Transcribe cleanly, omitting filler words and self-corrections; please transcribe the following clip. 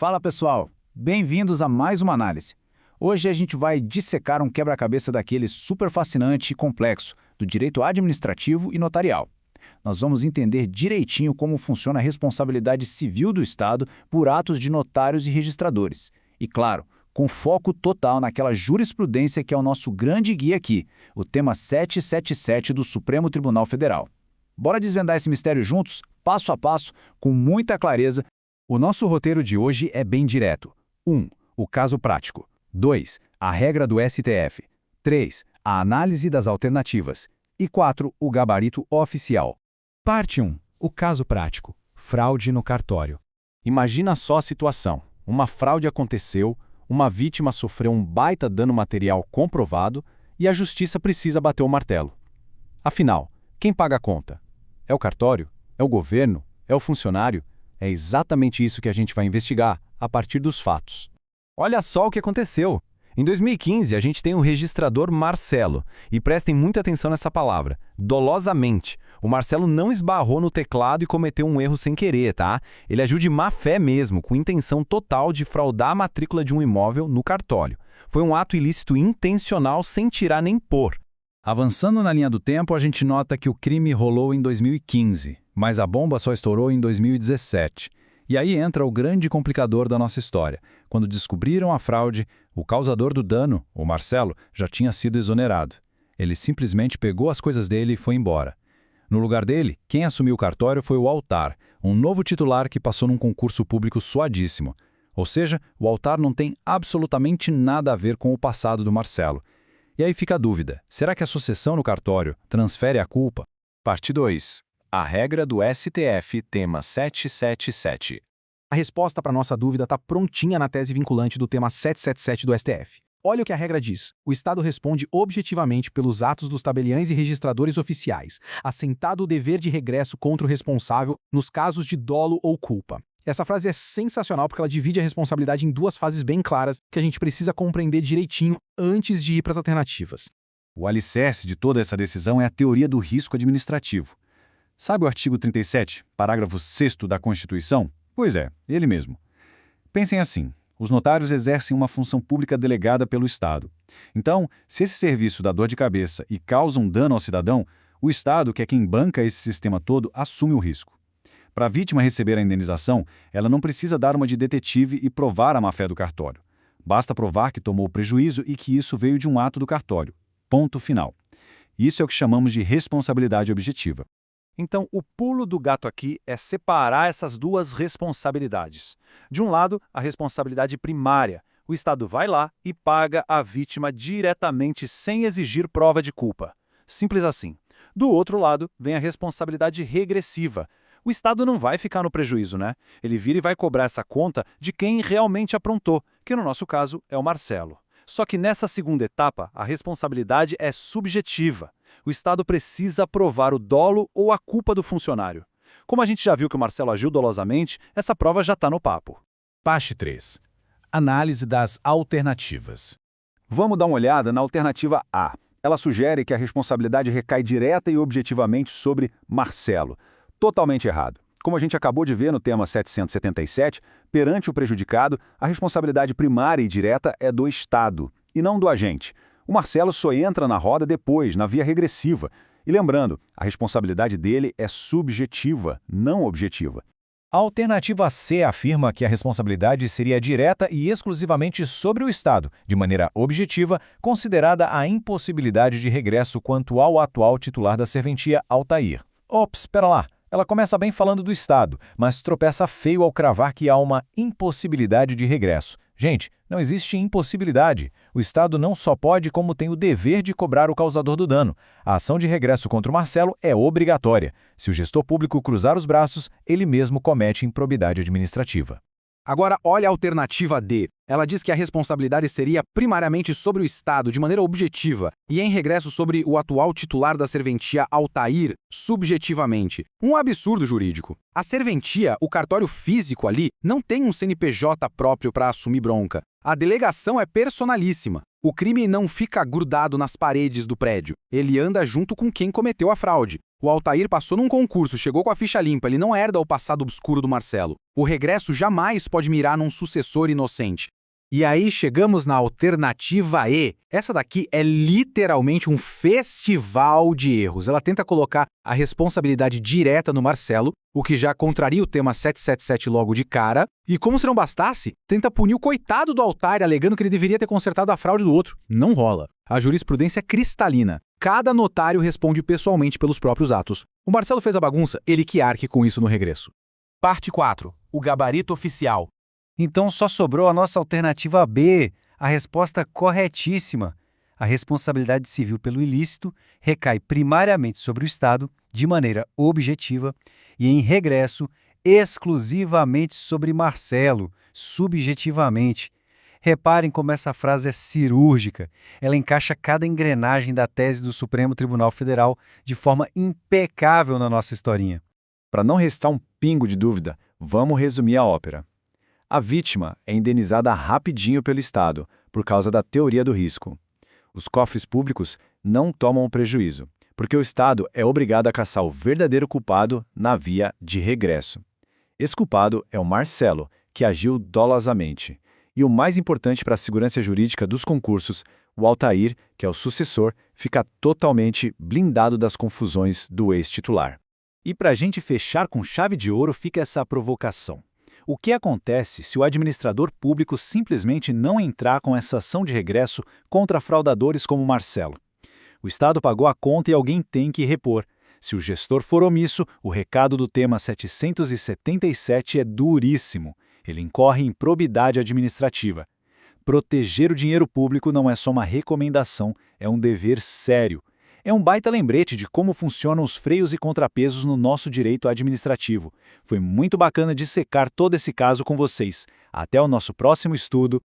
Fala pessoal, bem-vindos a mais uma análise. Hoje a gente vai dissecar um quebra-cabeça daquele super fascinante e complexo do direito administrativo e notarial. Nós vamos entender direitinho como funciona a responsabilidade civil do Estado por atos de notários e registradores. E claro, com foco total naquela jurisprudência que é o nosso grande guia aqui, o tema 777 do Supremo Tribunal Federal. Bora desvendar esse mistério juntos, passo a passo, com muita clareza. O nosso roteiro de hoje é bem direto. 1. O caso prático. 2. A regra do STF. 3. A análise das alternativas. E 4. O gabarito oficial. Parte 1. O caso prático. Fraude no cartório. Imagina só a situação. Uma fraude aconteceu, uma vítima sofreu um baita dano material comprovado e a justiça precisa bater o martelo. Afinal, quem paga a conta? É o cartório? É o governo? É o funcionário? É exatamente isso que a gente vai investigar a partir dos fatos. Olha só o que aconteceu. Em 2015, a gente tem o registrador Marcelo. E prestem muita atenção nessa palavra. Dolosamente. O Marcelo não esbarrou no teclado e cometeu um erro sem querer, tá? Ele agiu de má fé mesmo, com intenção total de fraudar a matrícula de um imóvel no cartório. Foi um ato ilícito intencional sem tirar nem pôr. Avançando na linha do tempo, a gente nota que o crime rolou em 2015, mas a bomba só estourou em 2017. E aí entra o grande complicador da nossa história. Quando descobriram a fraude, o causador do dano, o Marcelo, já tinha sido exonerado. Ele simplesmente pegou as coisas dele e foi embora. No lugar dele, quem assumiu o cartório foi o Altar, um novo titular que passou num concurso público suadíssimo. Ou seja, o Altar não tem absolutamente nada a ver com o passado do Marcelo. E aí fica a dúvida, será que a sucessão no cartório transfere a culpa? Parte 2. A regra do STF, tema 777. A resposta para nossa dúvida está prontinha na tese vinculante do tema 777 do STF. Olha o que a regra diz. O Estado responde objetivamente pelos atos dos tabeliães e registradores oficiais, assentado o dever de regresso contra o responsável nos casos de dolo ou culpa. Essa frase é sensacional porque ela divide a responsabilidade em duas fases bem claras que a gente precisa compreender direitinho antes de ir para as alternativas. O alicerce de toda essa decisão é a teoria do risco administrativo. Sabe o artigo 37, parágrafo 6º da Constituição? Pois é, ele mesmo. Pensem assim, os notários exercem uma função pública delegada pelo Estado. Então, se esse serviço dá dor de cabeça e causa um dano ao cidadão, o Estado, que é quem banca esse sistema todo, assume o risco. Para a vítima receber a indenização, ela não precisa dar uma de detetive e provar a má-fé do cartório. Basta provar que tomou prejuízo e que isso veio de um ato do cartório. Ponto final. Isso é o que chamamos de responsabilidade objetiva. Então, o pulo do gato aqui é separar essas duas responsabilidades. De um lado, a responsabilidade primária. O Estado vai lá e paga a vítima diretamente sem exigir prova de culpa. Simples assim. Do outro lado, vem a responsabilidade regressiva. O Estado não vai ficar no prejuízo, né? Ele vira e vai cobrar essa conta de quem realmente aprontou, que no nosso caso é o Marcelo. Só que nessa segunda etapa, a responsabilidade é subjetiva. O Estado precisa provar o dolo ou a culpa do funcionário. Como a gente já viu que o Marcelo agiu dolosamente, essa prova já está no papo. Parte 3. Análise das alternativas. Vamos dar uma olhada na alternativa A. Ela sugere que a responsabilidade recai direta e objetivamente sobre Marcelo. Totalmente errado. Como a gente acabou de ver no tema 777, perante o prejudicado, a responsabilidade primária e direta é do Estado, e não do agente. O Marcelo só entra na roda depois, na via regressiva. E lembrando, a responsabilidade dele é subjetiva, não objetiva. A alternativa C afirma que a responsabilidade seria direta e exclusivamente sobre o Estado, de maneira objetiva, considerada a impossibilidade de regresso quanto ao atual titular da serventia, Altair. Ops, espera lá. Ela começa bem falando do Estado, mas tropeça feio ao cravar que há uma impossibilidade de regresso. Gente, não existe impossibilidade. O Estado não só pode, como tem o dever de cobrar o causador do dano. A ação de regresso contra o Marcelo é obrigatória. Se o gestor público cruzar os braços, ele mesmo comete improbidade administrativa. Agora olha a alternativa D. Ela diz que a responsabilidade seria primariamente sobre o Estado, de maneira objetiva, e em regresso sobre o atual titular da serventia, Altair, subjetivamente. Um absurdo jurídico. A serventia, o cartório físico ali, não tem um CNPJ próprio para assumir bronca. A delegação é personalíssima. O crime não fica grudado nas paredes do prédio. Ele anda junto com quem cometeu a fraude. O Altair passou num concurso, chegou com a ficha limpa, ele não herda o passado obscuro do Marcelo. O regresso jamais pode mirar num sucessor inocente. E aí chegamos na alternativa E. Essa daqui é literalmente um festival de erros. Ela tenta colocar a responsabilidade direta no Marcelo, o que já contraria o tema 777 logo de cara, e como se não bastasse, tenta punir o coitado do Altair, alegando que ele deveria ter consertado a fraude do outro. Não rola. A jurisprudência é cristalina. Cada notário responde pessoalmente pelos próprios atos. O Marcelo fez a bagunça, ele que arque com isso no regresso. Parte 4. O gabarito oficial. Então só sobrou a nossa alternativa B, a resposta corretíssima. A responsabilidade civil pelo ilícito recai primariamente sobre o Estado, de maneira objetiva, e em regresso, exclusivamente sobre Marcelo, subjetivamente. Reparem como essa frase é cirúrgica. Ela encaixa cada engrenagem da tese do Supremo Tribunal Federal de forma impecável na nossa historinha. Para não restar um pingo de dúvida, vamos resumir a ópera. A vítima é indenizada rapidinho pelo Estado, por causa da teoria do risco. Os cofres públicos não tomam o prejuízo, porque o Estado é obrigado a caçar o verdadeiro culpado na via de regresso. Esse culpado é o Marcelo, que agiu dolosamente. E o mais importante para a segurança jurídica dos concursos, o Altair, que é o sucessor, fica totalmente blindado das confusões do ex-titular. E para a gente fechar com chave de ouro fica essa provocação. O que acontece se o administrador público simplesmente não entrar com essa ação de regresso contra fraudadores como Marcelo? O Estado pagou a conta e alguém tem que repor. Se o gestor for omisso, o recado do tema 777 é duríssimo. Ele incorre em improbidade administrativa. Proteger o dinheiro público não é só uma recomendação, é um dever sério. É um baita lembrete de como funcionam os freios e contrapesos no nosso direito administrativo. Foi muito bacana dissecar todo esse caso com vocês. Até o nosso próximo estudo.